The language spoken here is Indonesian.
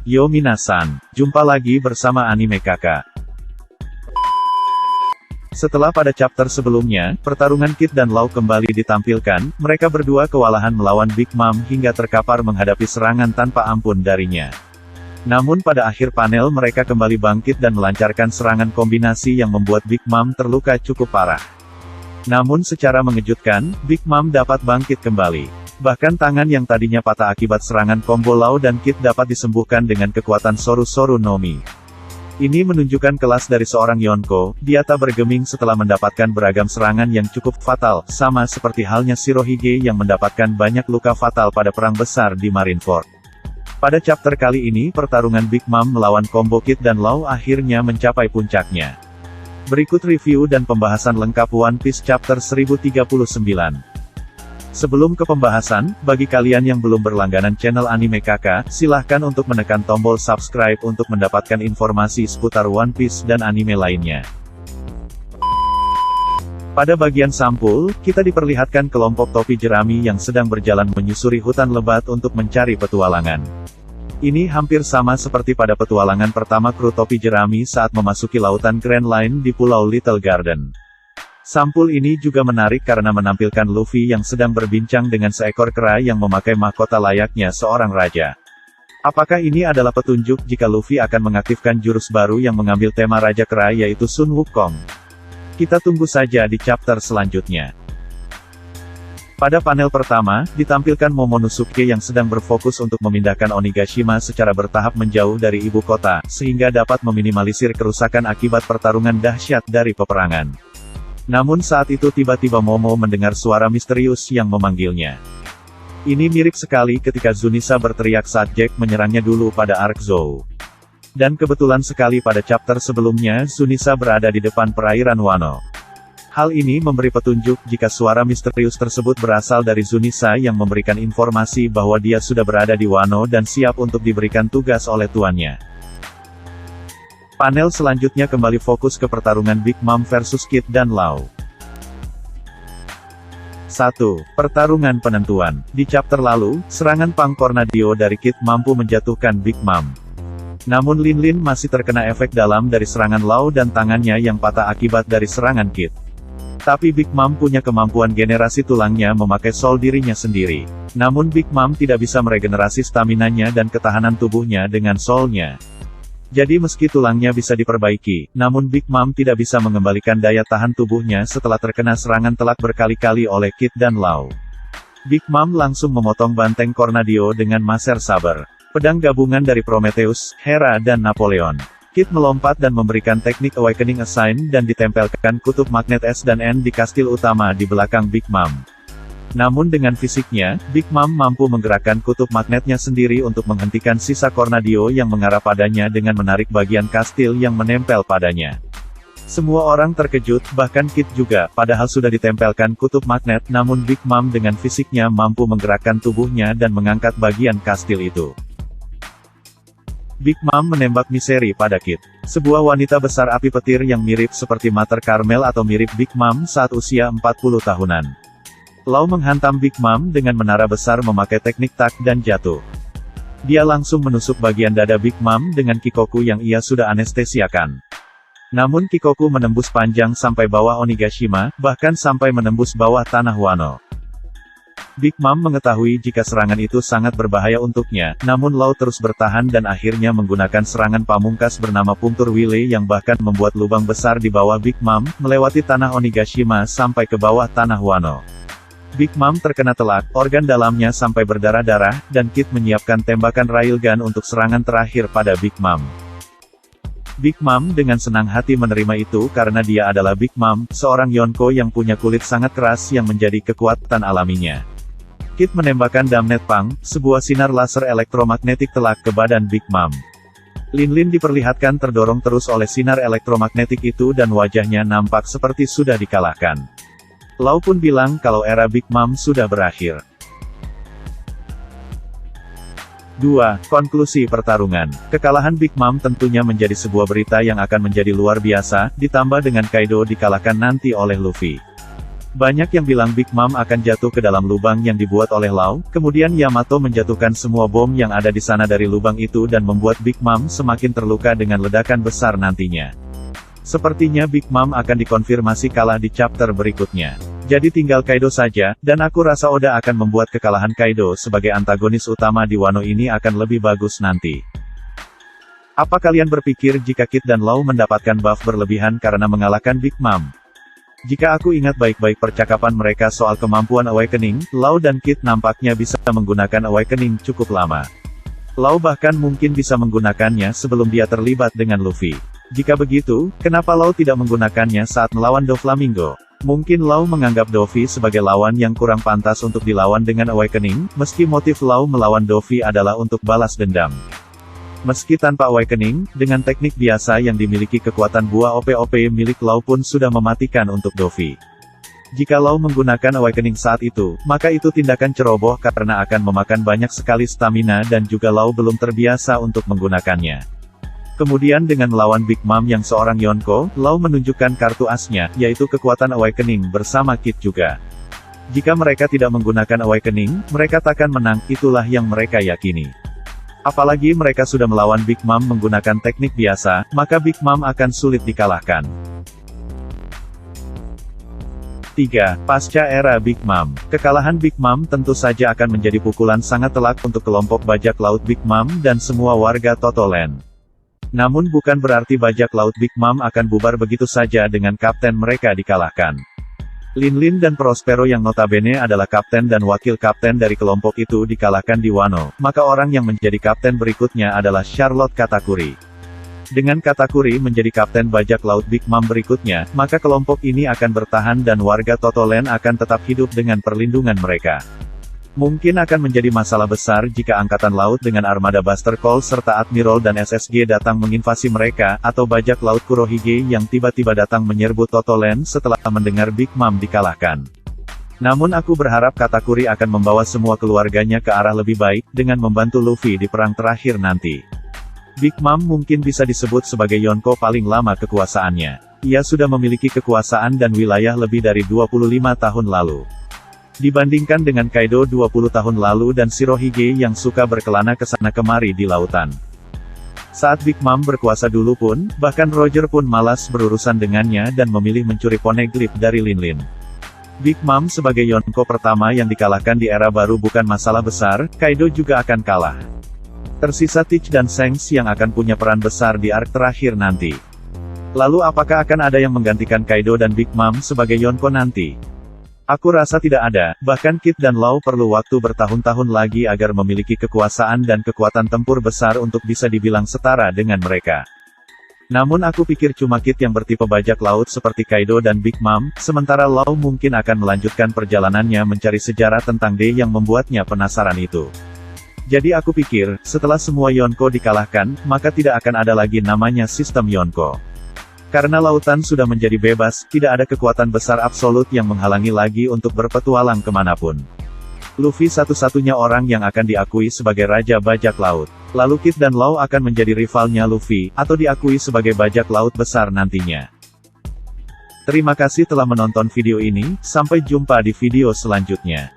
Yo minasan, jumpa lagi bersama Anime Kakak. Setelah pada chapter sebelumnya, pertarungan Kid dan Law kembali ditampilkan, mereka berdua kewalahan melawan Big Mom hingga terkapar menghadapi serangan tanpa ampun darinya. Namun pada akhir panel mereka kembali bangkit dan melancarkan serangan kombinasi yang membuat Big Mom terluka cukup parah. Namun secara mengejutkan, Big Mom dapat bangkit kembali. Bahkan tangan yang tadinya patah akibat serangan combo Law dan Kid dapat disembuhkan dengan kekuatan Soru-Soru no Mi. Ini menunjukkan kelas dari seorang Yonko, dia tak bergeming setelah mendapatkan beragam serangan yang cukup fatal, sama seperti halnya Shirohige yang mendapatkan banyak luka fatal pada perang besar di Marineford. Pada chapter kali ini pertarungan Big Mom melawan combo Kid dan Law akhirnya mencapai puncaknya. Berikut review dan pembahasan lengkap One Piece chapter 1039. Sebelum ke pembahasan, bagi kalian yang belum berlangganan channel Anime Kakak, silahkan untuk menekan tombol subscribe untuk mendapatkan informasi seputar One Piece dan anime lainnya. Pada bagian sampul, kita diperlihatkan kelompok topi jerami yang sedang berjalan menyusuri hutan lebat untuk mencari petualangan. Ini hampir sama seperti pada petualangan pertama kru topi jerami saat memasuki lautan Grand Line di Pulau Little Garden. Sampul ini juga menarik karena menampilkan Luffy yang sedang berbincang dengan seekor kera yang memakai mahkota layaknya seorang raja. Apakah ini adalah petunjuk jika Luffy akan mengaktifkan jurus baru yang mengambil tema Raja Kera yaitu Sun Wukong? Kita tunggu saja di chapter selanjutnya. Pada panel pertama, ditampilkan Momonosuke yang sedang berfokus untuk memindahkan Onigashima secara bertahap menjauh dari ibu kota, sehingga dapat meminimalisir kerusakan akibat pertarungan dahsyat dari peperangan. Namun saat itu tiba-tiba Momo mendengar suara misterius yang memanggilnya. Ini mirip sekali ketika Zunisa berteriak saat Jack menyerangnya dulu pada Arc Zou. Dan kebetulan sekali pada chapter sebelumnya Zunisa berada di depan perairan Wano. Hal ini memberi petunjuk jika suara misterius tersebut berasal dari Zunisa yang memberikan informasi bahwa dia sudah berada di Wano dan siap untuk diberikan tugas oleh tuannya. Panel selanjutnya kembali fokus ke pertarungan Big Mom versus Kid dan Law. 1. Pertarungan penentuan. Di chapter lalu, serangan Pang Cornadio dari Kid mampu menjatuhkan Big Mom. Namun Lin masih terkena efek dalam dari serangan Law dan tangannya yang patah akibat dari serangan Kid. Tapi Big Mom punya kemampuan generasi tulangnya memakai soul dirinya sendiri. Namun Big Mom tidak bisa meregenerasi staminanya dan ketahanan tubuhnya dengan soulnya. Jadi meski tulangnya bisa diperbaiki, namun Big Mom tidak bisa mengembalikan daya tahan tubuhnya setelah terkena serangan telak berkali-kali oleh Kid dan Law. Big Mom langsung memotong banteng Cornadio dengan maser saber. Pedang gabungan dari Prometheus, Hera dan Napoleon. Kid melompat dan memberikan teknik Awakening Assign dan ditempelkan kutub magnet S dan N di kastil utama di belakang Big Mom. Namun dengan fisiknya, Big Mom mampu menggerakkan kutub magnetnya sendiri untuk menghentikan sisa Cornadio yang mengarah padanya dengan menarik bagian kastil yang menempel padanya. Semua orang terkejut, bahkan Kid juga, padahal sudah ditempelkan kutub magnet, namun Big Mom dengan fisiknya mampu menggerakkan tubuhnya dan mengangkat bagian kastil itu. Big Mom menembak misteri pada Kid. Sebuah wanita besar api petir yang mirip seperti Mother Carmel atau mirip Big Mom saat usia 40 tahunan. Law menghantam Big Mom dengan menara besar memakai teknik tak dan jatuh. Dia langsung menusuk bagian dada Big Mom dengan Kikoku yang ia sudah anestesiakan. Namun Kikoku menembus panjang sampai bawah Onigashima, bahkan sampai menembus bawah tanah Wano. Big Mom mengetahui jika serangan itu sangat berbahaya untuknya, namun Law terus bertahan dan akhirnya menggunakan serangan pamungkas bernama Puncture Wile yang bahkan membuat lubang besar di bawah Big Mom, melewati tanah Onigashima sampai ke bawah tanah Wano. Big Mom terkena telak, organ dalamnya sampai berdarah-darah, dan Kid menyiapkan tembakan railgun untuk serangan terakhir pada Big Mom. Big Mom dengan senang hati menerima itu karena dia adalah Big Mom, seorang Yonko yang punya kulit sangat keras yang menjadi kekuatan alaminya. Kid menembakkan Damnet Pang, sebuah sinar laser elektromagnetik telak ke badan Big Mom. Lin diperlihatkan terdorong terus oleh sinar elektromagnetik itu dan wajahnya nampak seperti sudah dikalahkan. Law pun bilang kalau era Big Mom sudah berakhir. 2. Konklusi pertarungan. Kekalahan Big Mom tentunya menjadi sebuah berita yang akan menjadi luar biasa, ditambah dengan Kaido dikalahkan nanti oleh Luffy. Banyak yang bilang Big Mom akan jatuh ke dalam lubang yang dibuat oleh Law, kemudian Yamato menjatuhkan semua bom yang ada di sana dari lubang itu dan membuat Big Mom semakin terluka dengan ledakan besar nantinya. Sepertinya Big Mom akan dikonfirmasi kalah di chapter berikutnya. Jadi tinggal Kaido saja, dan aku rasa Oda akan membuat kekalahan Kaido sebagai antagonis utama di Wano ini akan lebih bagus nanti. Apa kalian berpikir jika Kid dan Law mendapatkan buff berlebihan karena mengalahkan Big Mom? Jika aku ingat baik-baik percakapan mereka soal kemampuan Awakening, Law dan Kid nampaknya bisa menggunakan Awakening cukup lama. Law bahkan mungkin bisa menggunakannya sebelum dia terlibat dengan Luffy. Jika begitu, kenapa Law tidak menggunakannya saat melawan Doflamingo? Mungkin Law menganggap Dovi sebagai lawan yang kurang pantas untuk dilawan dengan Awakening, meski motif Law melawan Dovi adalah untuk balas dendam. Meski tanpa Awakening, dengan teknik biasa yang dimiliki kekuatan buah OP-OP milik Law pun sudah mematikan untuk Dovi. Jika Law menggunakan Awakening saat itu, maka itu tindakan ceroboh karena akan memakan banyak sekali stamina dan juga Law belum terbiasa untuk menggunakannya. Kemudian dengan melawan Big Mom yang seorang Yonko, Law menunjukkan kartu asnya, yaitu kekuatan Awakening bersama Kid juga. Jika mereka tidak menggunakan Awakening, mereka takkan menang, itulah yang mereka yakini. Apalagi mereka sudah melawan Big Mom menggunakan teknik biasa, maka Big Mom akan sulit dikalahkan. 3. Pasca era Big Mom. Kekalahan Big Mom tentu saja akan menjadi pukulan sangat telak untuk kelompok bajak laut Big Mom dan semua warga Totoland. Namun bukan berarti bajak laut Big Mom akan bubar begitu saja dengan kapten mereka dikalahkan. Linlin dan Prospero yang notabene adalah kapten dan wakil kapten dari kelompok itu dikalahkan di Wano, maka orang yang menjadi kapten berikutnya adalah Charlotte Katakuri. Dengan Katakuri menjadi kapten bajak laut Big Mom berikutnya, maka kelompok ini akan bertahan dan warga Totoland akan tetap hidup dengan perlindungan mereka. Mungkin akan menjadi masalah besar jika Angkatan Laut dengan armada Buster Call serta Admiral dan SSG datang menginvasi mereka, atau bajak laut Kurohige yang tiba-tiba datang menyerbu Totoland setelah mendengar Big Mom dikalahkan. Namun aku berharap Katakuri akan membawa semua keluarganya ke arah lebih baik, dengan membantu Luffy di perang terakhir nanti. Big Mom mungkin bisa disebut sebagai Yonko paling lama kekuasaannya. Ia sudah memiliki kekuasaan dan wilayah lebih dari 25 tahun lalu. Dibandingkan dengan Kaido 20 tahun lalu dan Shirohige yang suka berkelana ke sana kemari di lautan. Saat Big Mom berkuasa dulu pun, bahkan Roger pun malas berurusan dengannya dan memilih mencuri poneglyph dari Linlin. Big Mom sebagai Yonko pertama yang dikalahkan di era baru bukan masalah besar, Kaido juga akan kalah. Tersisa Teach dan Shanks yang akan punya peran besar di arc terakhir nanti. Lalu apakah akan ada yang menggantikan Kaido dan Big Mom sebagai Yonko nanti? Aku rasa tidak ada, bahkan Kid dan Law perlu waktu bertahun-tahun lagi agar memiliki kekuasaan dan kekuatan tempur besar untuk bisa dibilang setara dengan mereka. Namun aku pikir cuma Kid yang bertipe bajak laut seperti Kaido dan Big Mom, sementara Law mungkin akan melanjutkan perjalanannya mencari sejarah tentang D yang membuatnya penasaran itu. Jadi aku pikir, setelah semua Yonko dikalahkan, maka tidak akan ada lagi namanya sistem Yonko. Karena lautan sudah menjadi bebas, tidak ada kekuatan besar absolut yang menghalangi lagi untuk berpetualang kemanapun. Luffy satu-satunya orang yang akan diakui sebagai Raja Bajak Laut. Lalu Kid dan Law akan menjadi rivalnya Luffy, atau diakui sebagai bajak laut besar nantinya. Terima kasih telah menonton video ini, sampai jumpa di video selanjutnya.